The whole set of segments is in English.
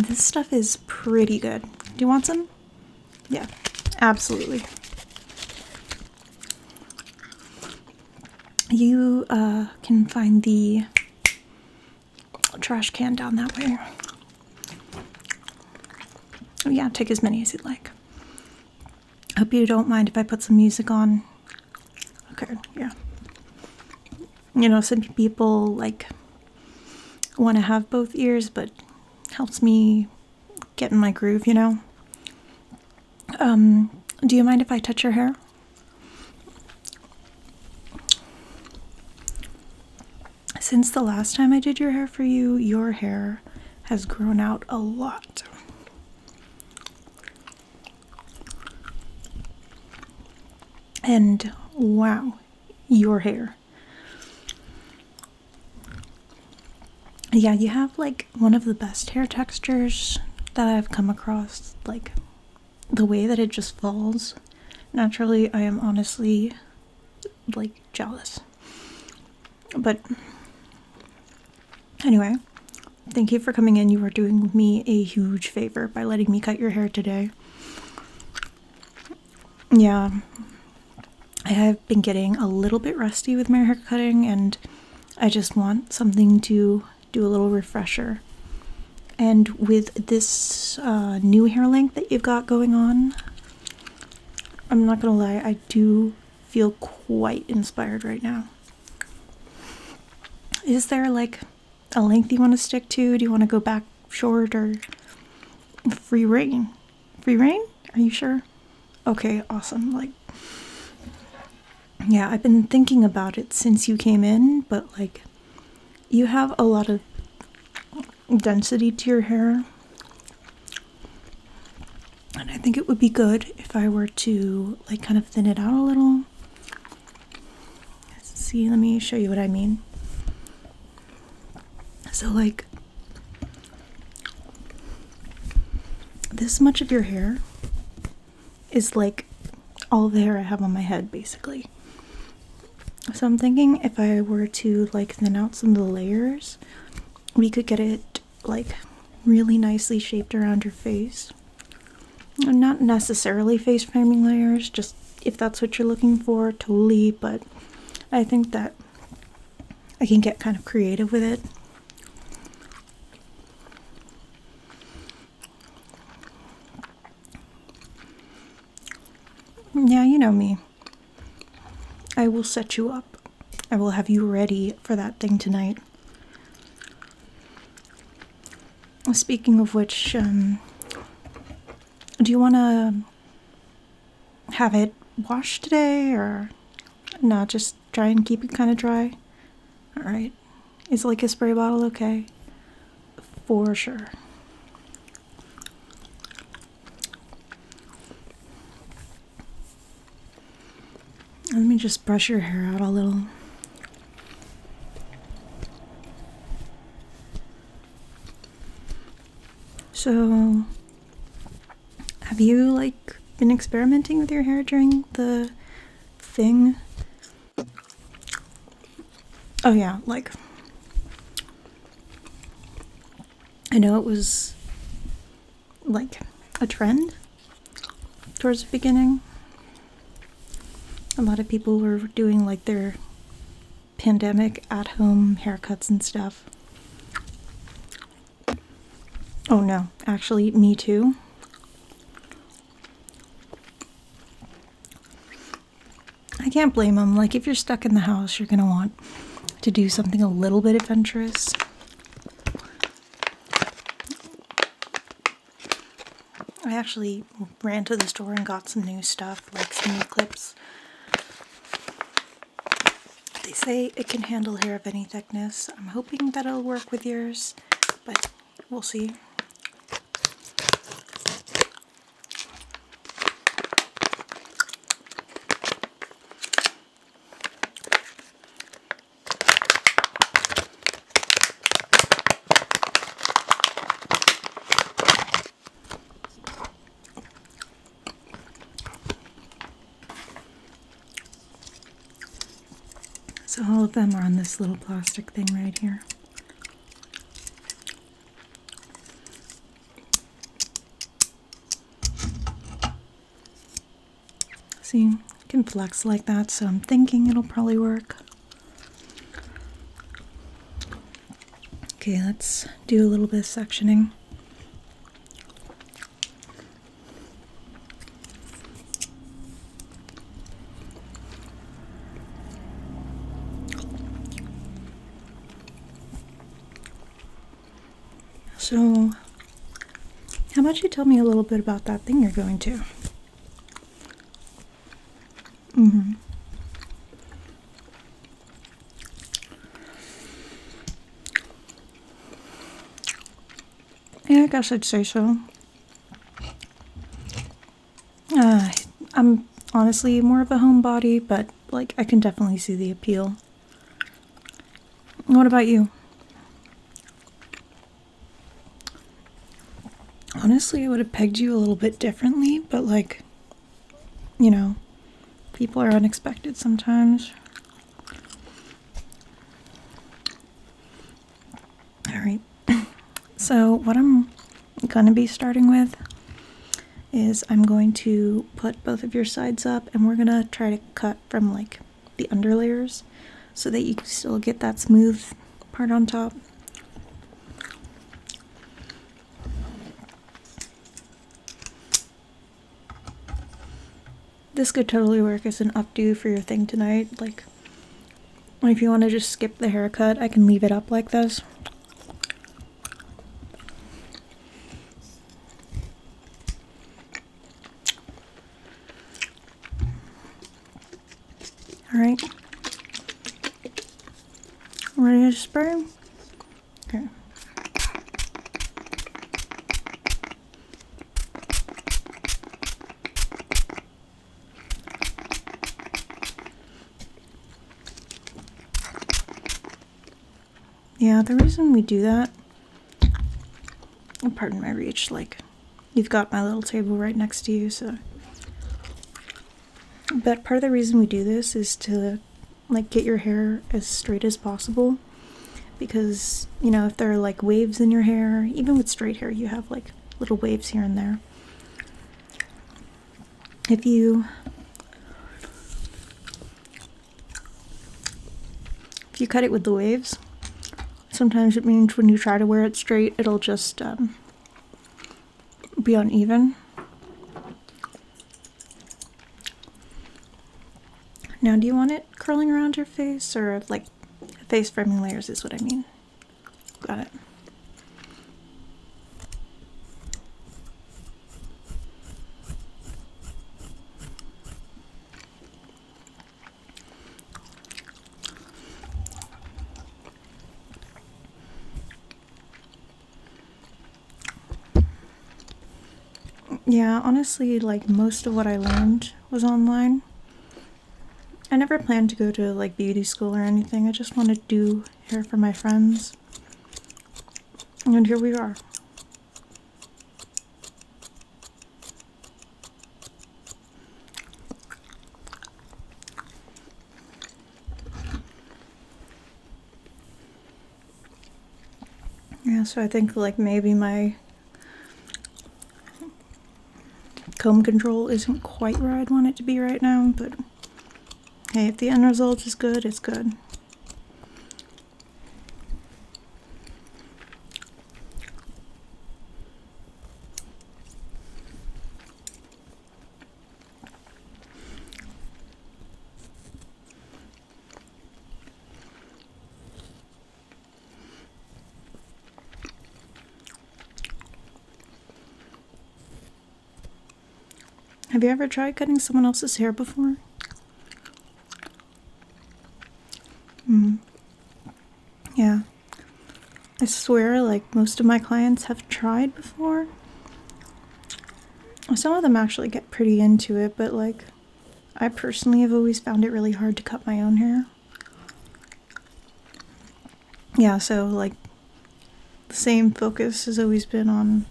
This stuff is pretty good. Do you want some? Yeah, absolutely. You can find the trash can down that way. Oh yeah, take as many as you'd like. Hope you don't mind if I put some music on. Okay, yeah. You know, some people like want to have both ears, but helps me get in my groove, you know? Do you mind if I touch your hair? Since the last time I did your hair for you, your hair has grown out a lot. And wow, your hair. Yeah, you have like one of the best hair textures that I've come across. Like the way that it just falls naturally, I am honestly like jealous. But anyway, thank you for coming in. You are doing me a huge favor by letting me cut your hair today. Yeah, I have been getting a little bit rusty with my hair cutting, and I just want something to do a little refresher. And with this new hair length that you've got going on, I'm not gonna lie, I do feel quite inspired right now. Is there like a length you want to stick to? Do you want to go back short or free reign? Free reign? Are you sure? Okay, awesome. Like, yeah, I've been thinking about it since you came in, but like, you have a lot of density to your hair, and I think it would be good if I were to like kind of thin it out a little. Let's see, let me show you what I mean. So like this much of your hair is like all the hair I have on my head basically. So I'm thinking if I were to like thin out some of the layers, we could get it like really nicely shaped around your face. Not necessarily face framing layers, just if that's what you're looking for, totally, but I think that I can get kind of creative with it. Yeah, you know me. I will set you up. I will have you ready for that thing tonight. Speaking of which, do you want to have it washed today, or no, just try and keep it kind of dry? Alright. Is like a spray bottle okay? For sure. Let me just brush your hair out a little. So, have you like been experimenting with your hair during the thing? Oh yeah, like I know it was like a trend towards the beginning. A lot of people were doing like their pandemic at-home haircuts and stuff. Oh no, actually, me too. I can't blame them. Like, if you're stuck in the house, you're gonna want to do something a little bit adventurous. I actually ran to the store and got some new stuff, like some new clips. They say it can handle hair of any thickness. I'm hoping that it'll work with yours, but we'll see. So all of them are on this little plastic thing right here. See, it can flex like that, so I'm thinking it'll probably work. Okay, let's do a little bit of sectioning. So, how about you tell me a little bit about that thing you're going to? Yeah, I guess I'd say so. I'm honestly more of a homebody, but like I can definitely see the appeal. What about you? Honestly, I would have pegged you a little bit differently, but like, you know, people are unexpected sometimes. Alright, so what I'm gonna be starting with is I'm going to put both of your sides up and we're gonna try to cut from like the underlayers so that you can still get that smooth part on top. This could totally work as an updo for your thing tonight. Like, if you want to just skip the haircut, I can leave it up like this. Alright. Ready to spray? Okay. Yeah, the reason we do that, pardon my reach, like, you've got my little table right next to you, so. But part of the reason we do this is to, like, get your hair as straight as possible. Because, you know, if there are, like, waves in your hair, even with straight hair, you have, like, little waves here and there. If you cut it with the waves, sometimes it means when you try to wear it straight, it'll just be uneven. Now, do you want it curling around your face, or like face framing layers is what I mean? Got it. Yeah, honestly, like most of what I learned was online. I never planned to go to like beauty school or anything. I just wanted to do hair for my friends. And here we are. Yeah, so I think like maybe my comb control isn't quite where I'd want it to be right now, but hey, if the end result is good, it's good. Have you ever tried cutting someone else's hair before? Yeah. I swear, like, most of my clients have tried before. Some of them actually get pretty into it, but, like, I personally have always found it really hard to cut my own hair. Yeah, so, like, the same focus has always been on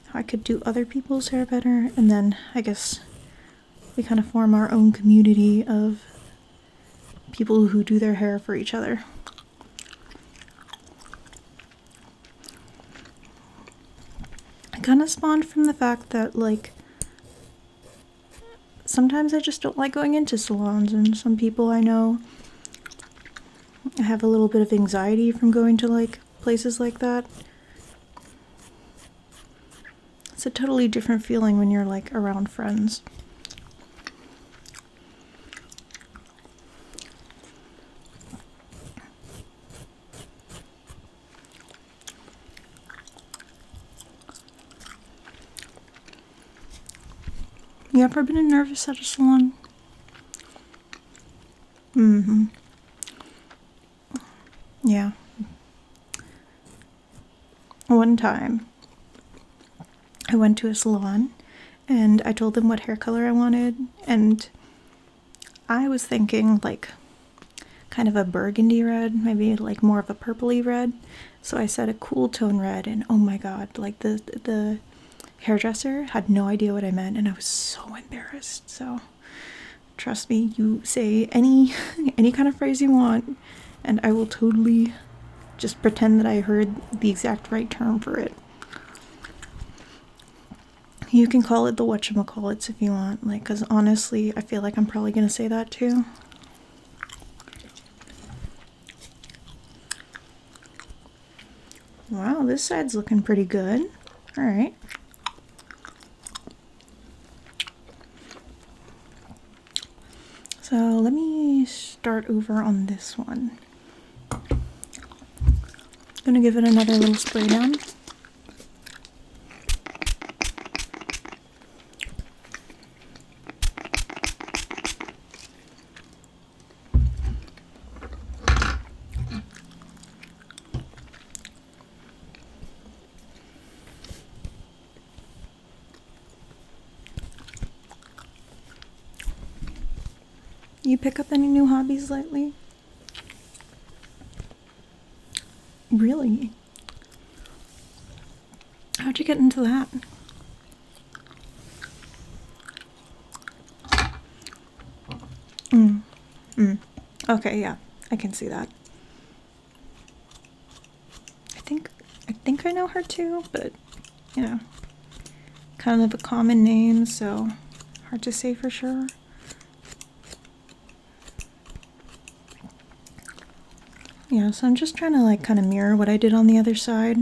how I could do other people's hair better, and then I guess we kind of form our own community of people who do their hair for each other. It kind of spawned from the fact that, like, sometimes I just don't like going into salons, and some people I know have a little bit of anxiety from going to like places like that. It's a totally different feeling when you're like around friends. You ever been nervous at a salon? Mm-hmm. Yeah. One time, I went to a salon and I told them what hair color I wanted, and I was thinking like kind of a burgundy red, maybe like more of a purpley red. So I said a cool tone red, and oh my god, like the hairdresser had no idea what I meant, and I was so embarrassed. So trust me, you say any kind of phrase you want, and I will totally just pretend that I heard the exact right term for it. You can call it the whatchamacallits if you want, like, because honestly, I feel like I'm probably gonna say that too. Wow, this side's looking pretty good. Alright. So let me start over on this one. Gonna give it another little spray down. You pick up any new hobbies lately? Really? How'd you get into that? Okay, yeah, I can see that. I think I know her too, but you know, kind of a common name, so hard to say for sure. Yeah, so I'm just trying to like kind of mirror what I did on the other side.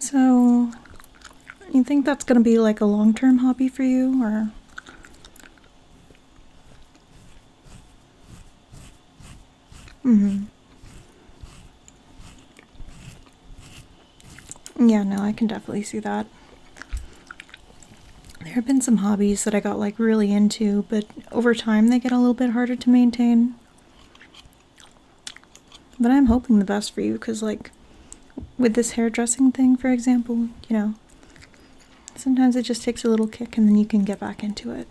So, you think that's gonna be like a long-term hobby for you, or? Yeah, no, I can definitely see that. There have been some hobbies that I got like really into, but over time they get a little bit harder to maintain. But I'm hoping the best for you, because like with this hairdressing thing, for example, you know, sometimes it just takes a little kick and then you can get back into it.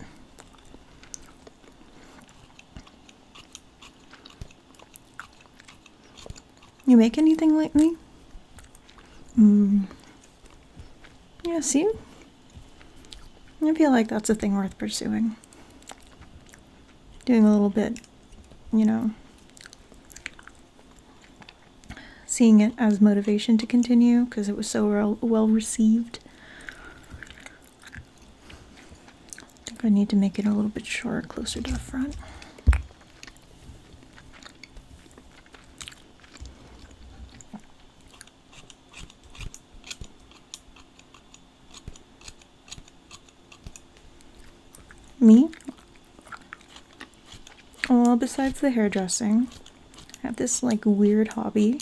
You make anything lately? Yeah, see? I feel like that's a thing worth pursuing. Doing a little bit, you know, seeing it as motivation to continue because it was so well received. I think I need to make it a little bit shorter, closer to the front. Me? Well, besides the hairdressing, I have this like weird hobby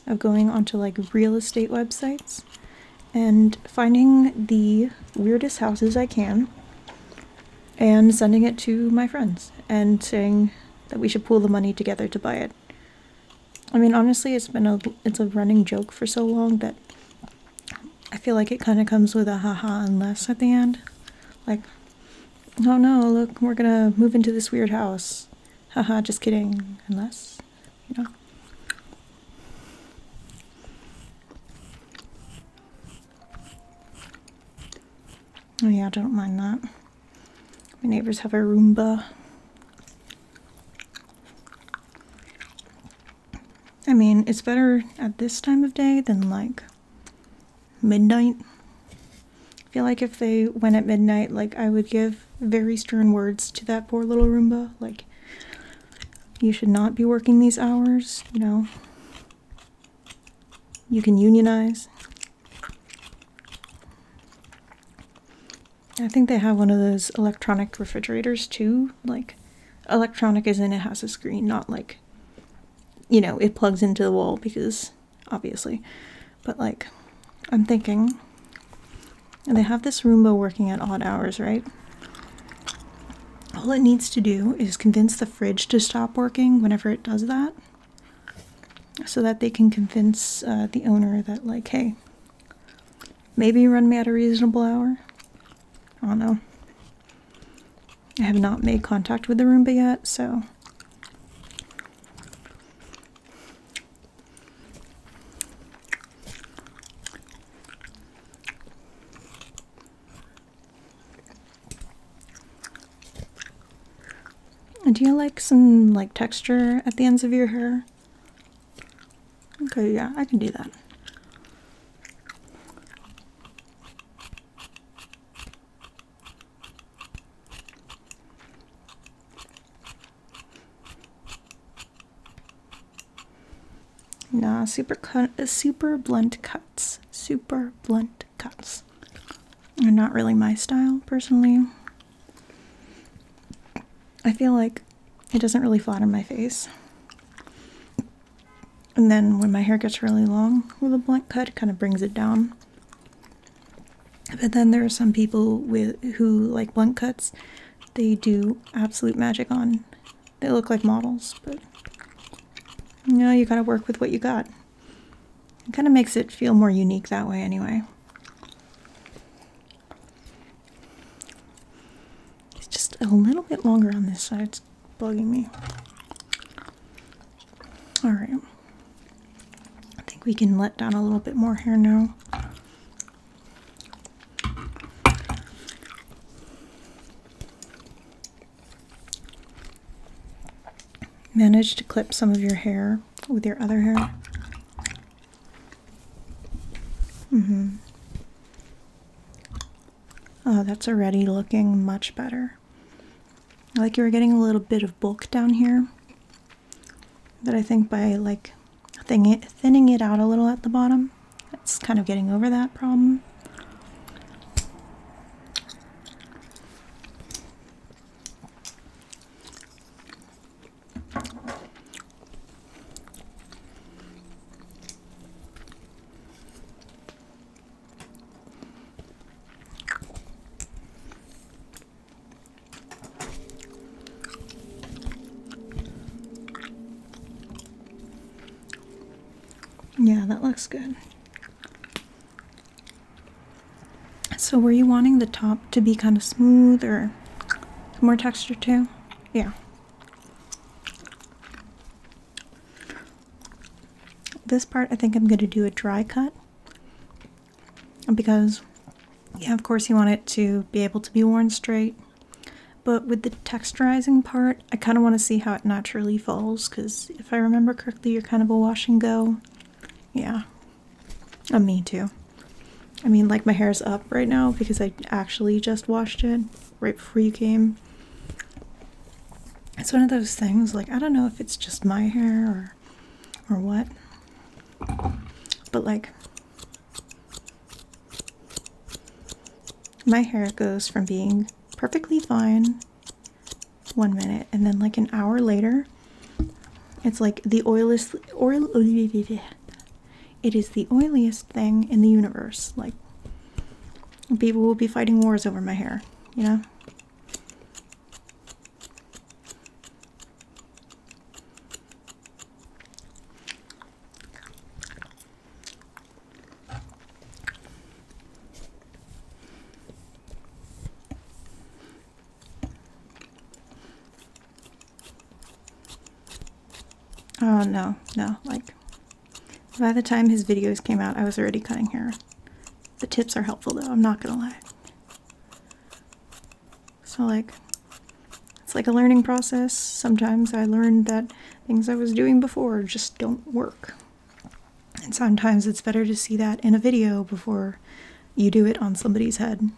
of going onto like real estate websites and finding the weirdest houses I can and sending it to my friends and saying that we should pool the money together to buy it. I mean, honestly, it's a running joke for so long that I feel like it kind of comes with a haha unless at the end. Like, oh no, look, we're gonna move into this weird house. Haha, just kidding. Unless, you know. Oh yeah, I don't mind that. My neighbors have a Roomba. I mean, it's better at this time of day than like midnight. I feel like if they went at midnight, like I would give very stern words to that poor little Roomba. Like, you should not be working these hours, you know. You can unionize. I think they have one of those electronic refrigerators too. Like, electronic as in it has a screen, not like, you know, it plugs into the wall because, obviously. But like, I'm thinking, and they have this Roomba working at odd hours, right? All it needs to do is convince the fridge to stop working whenever it does that, so that they can convince the owner that, like, hey, maybe run me at a reasonable hour. I don't know. I have not made contact with the Roomba yet, so. Do you like some, like, texture at the ends of your hair? Okay, yeah, I can do that. Nah, super blunt cuts. Super blunt cuts. They're not really my style, personally. I feel like it doesn't really flatter my face. And then when my hair gets really long with a blunt cut, it kind of brings it down. But then there are some people who like blunt cuts. They do absolute magic on. They look like models, but you know, you gotta work with what you got. It kind of makes it feel more unique that way anyway. It's just a little bit longer on this side. It's bugging me. Alright. I think we can let down a little bit more hair now. Managed to clip some of your hair with your other hair. Oh, that's already looking much better. Like you're getting a little bit of bulk down here. But I think by like thinning it out a little at the bottom, it's kind of getting over that problem. Yeah, that looks good. So were you wanting the top to be kind of smooth or more texture too? Yeah. This part I think I'm going to do a dry cut because, yeah, of course you want it to be able to be worn straight. But with the texturizing part, I kind of want to see how it naturally falls because if I remember correctly, you're kind of a wash and go. Yeah. Me too. I mean, like my hair's up right now because I actually just washed it right before you came. It's one of those things, like, I don't know if it's just my hair or what. But like, my hair goes from being perfectly fine 1 minute and then like an hour later, it's like the it is the oiliest thing in the universe. Like, people will be fighting wars over my hair, you know? Oh, no, like, by the time his videos came out, I was already cutting hair. The tips are helpful, though, I'm not gonna lie. So, like, it's like a learning process. Sometimes I learned that things I was doing before just don't work. And sometimes it's better to see that in a video before you do it on somebody's head.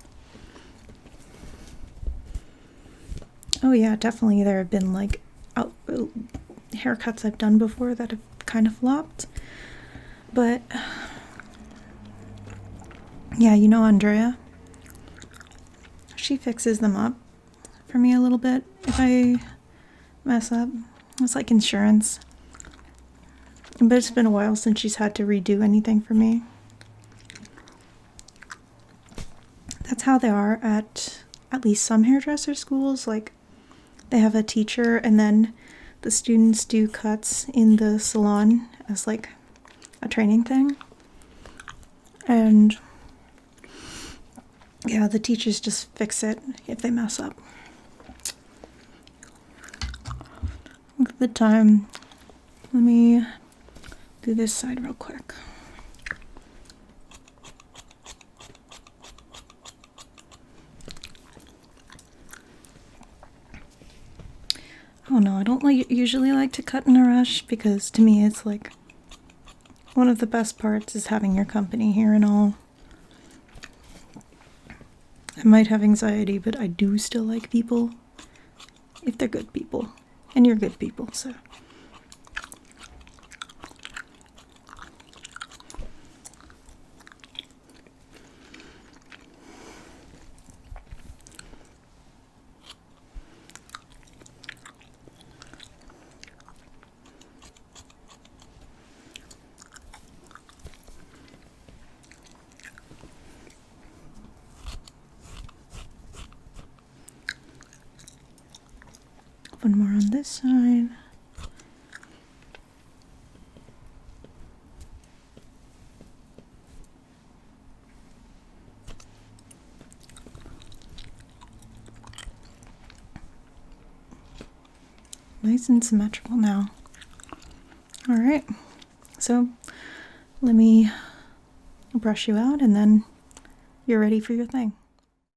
Oh yeah, definitely there have been like haircuts I've done before that have kind of flopped. But yeah, you know Andrea? She fixes them up for me a little bit if I mess up. It's like insurance. But it's been a while since she's had to redo anything for me. That's how they are at least some hairdresser schools. Like, they have a teacher and then the students do cuts in the salon as like a training thing. And yeah, the teachers just fix it if they mess up. Look at the time. Let me do this side real quick. Oh no, I don't usually like to cut in a rush because to me it's like one of the best parts is having your company here and all. I might have anxiety, but I do still like people if they're good people. And you're good people, so. One more on this side. Nice and symmetrical now. All right, so let me brush you out and then you're ready for your thing.